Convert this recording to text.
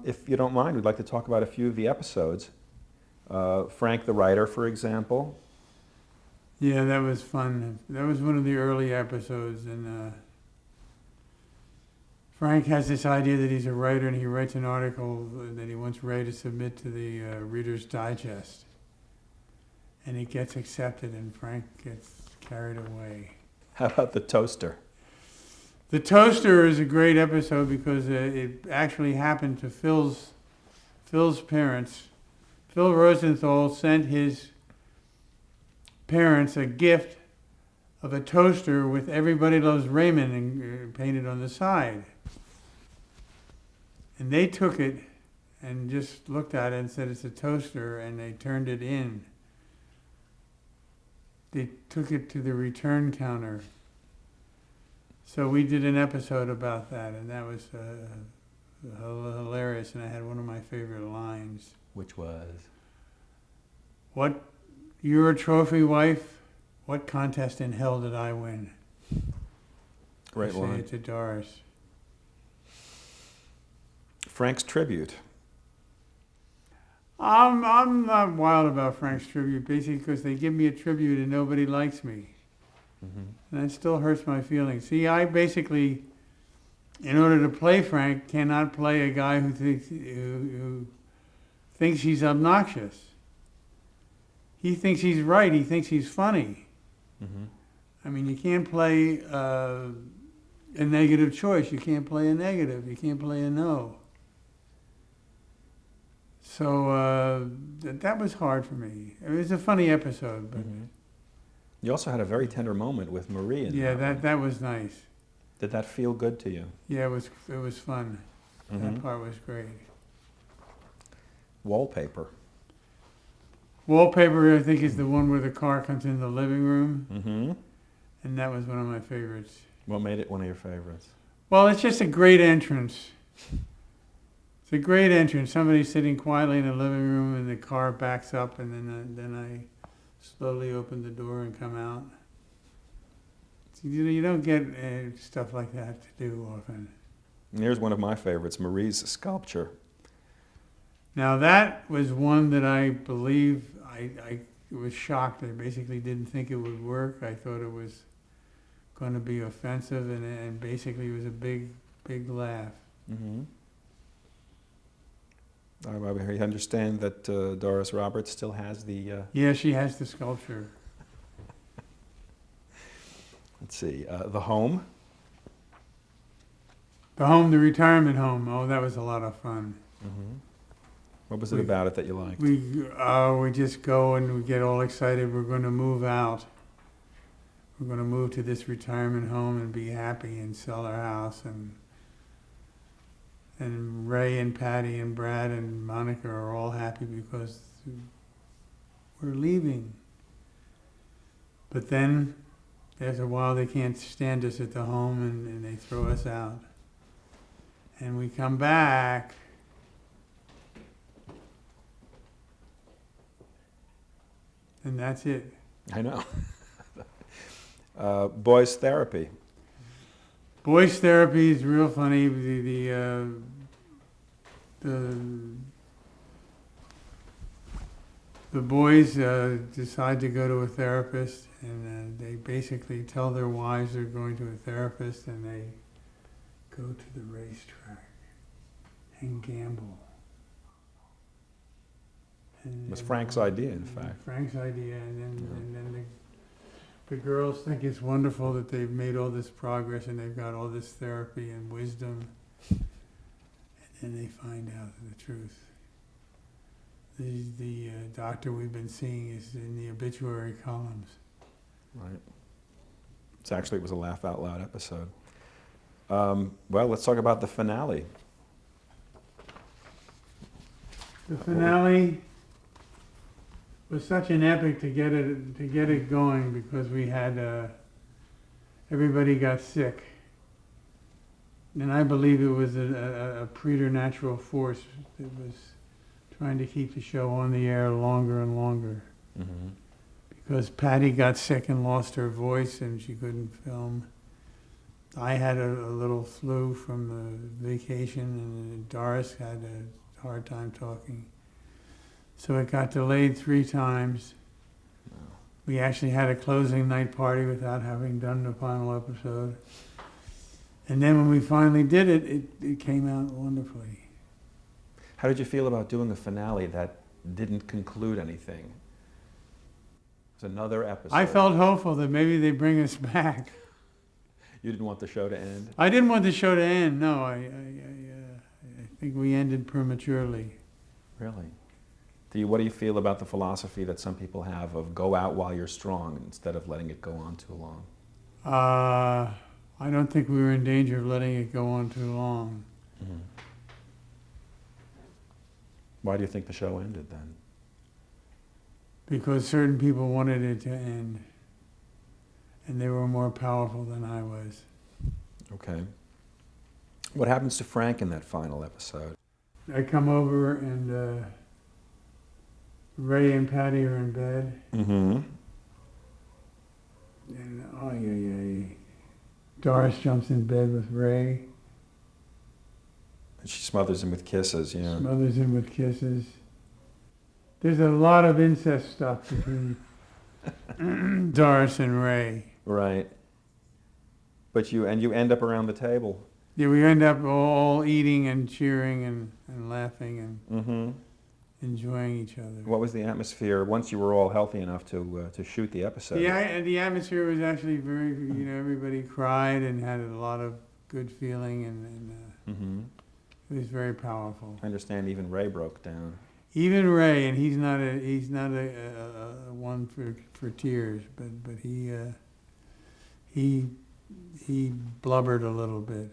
If you don't mind, we'd like to talk about a few of the episodes. Frank the writer, for example. Yeah, that was fun. That was one of the early episodes, and Frank has this idea that he's a writer, and he writes an article that he wants Ray to submit to the Reader's Digest. And it gets accepted, and Frank gets carried away. How about the toaster? The toaster is a great episode because it actually happened to Phil's parents. Phil Rosenthal sent his parents a gift of a toaster with "Everybody Loves Raymond" painted on the side. And they took it and just looked at it and said it's a toaster, and they turned it in. They took it to the return counter. So we did an episode about that, and that was hilarious, and I had one of my favorite lines. Which was? "What, you're a trophy wife? What contest in hell did I win?" Great line. I say it to Doris. Frank's tribute. I'm not wild about Frank's tribute, basically because they give me a tribute and nobody likes me. Mm-hmm. And that still hurts my feelings. See, I basically, in order to play Frank, cannot play a guy who thinks he's obnoxious. He thinks he's right. He thinks he's funny. Mm-hmm. I mean, you can't play a negative choice. You can't play a negative. You can't play a no. So that was hard for me. It was a funny episode, but Mm-hmm. You also had a very tender moment with Marie in yeah, that one. that was nice. Did that feel good to you? Yeah, it was fun. Mm-hmm. That part was great. Wallpaper. Wallpaper, I think, is the one where the car comes in the living room, Mm-hmm. and that was one of my favorites. What made it one of your favorites? Well, it's just a great entrance. It's a great entrance. Somebody's sitting quietly in the living room, and the car backs up, and then I slowly open the door and come out. So, you don't get stuff like that to do often. And here's one of my favorites, Marie's sculpture. Now that was one that I believe I was shocked. I basically didn't think it would work. I thought it was going to be offensive, and basically it was a big laugh. Mm-hmm. I understand that Doris Roberts still has the... Yeah, she has the sculpture. Let's see, the home. The retirement home. Oh, that was a lot of fun. Mm-hmm. What was it about it that you liked? We just go and we get all excited. We're going to move out. We're going to move to this retirement home and be happy and sell our house. And Ray and Patty and Brad and Monica are all happy because we're leaving. But then, after a while, they can't stand us at the home and they throw us out. And we come back. And that's it. I know. Boys therapy. Boys therapy is real funny. The boys decide to go to a therapist, and they basically tell their wives they're going to a therapist, and they go to the racetrack and gamble. It was Frank's idea, in fact. Frank's idea, and then the girls think it's wonderful that they've made all this progress and they've got all this therapy and wisdom, and then they find out the truth. The doctor we've been seeing is in the obituary columns. Right. It was a laugh out loud episode. Well, let's talk about the finale. The finale was such an epic to get it going because we had everybody got sick, and I believe it was a preternatural force that was trying to keep the show on the air longer and longer. Mm-hmm. Because Patty got sick and lost her voice and she couldn't film. I had a little flu from the vacation, and Doris had a hard time talking. So it got delayed 3 times. We actually had a closing night party without having done the final episode. And then when we finally did it, it came out wonderfully. How did you feel about doing a finale that didn't conclude anything? It's another episode. I felt hopeful that maybe they'd bring us back. You didn't want the show to end? I didn't want the show to end. No, I think we ended prematurely. Really? What do you feel about the philosophy that some people have of go out while you're strong instead of letting it go on too long? I don't think we were in danger of letting it go on too long. Mm-hmm. Why do you think the show ended then? Because certain people wanted it to end, and they were more powerful than I was. Okay. What happens to Frank in that final episode? I come over and Ray and Patty are in bed, Mm-hmm. and Doris jumps in bed with Ray, She smothers him with kisses, yeah. smothers him with kisses. There's a lot of incest stuff between Doris and Ray. Right. But you end up around the table. Yeah, we end up all eating and cheering and laughing and Mm-hmm. enjoying each other. What was the atmosphere once you were all healthy enough to shoot the episode? The atmosphere was actually very, everybody cried and had a lot of good feeling, and Mm-hmm. it was very powerful. I understand even Ray broke down. Even Ray, and he's not a one for tears, but he blubbered a little bit.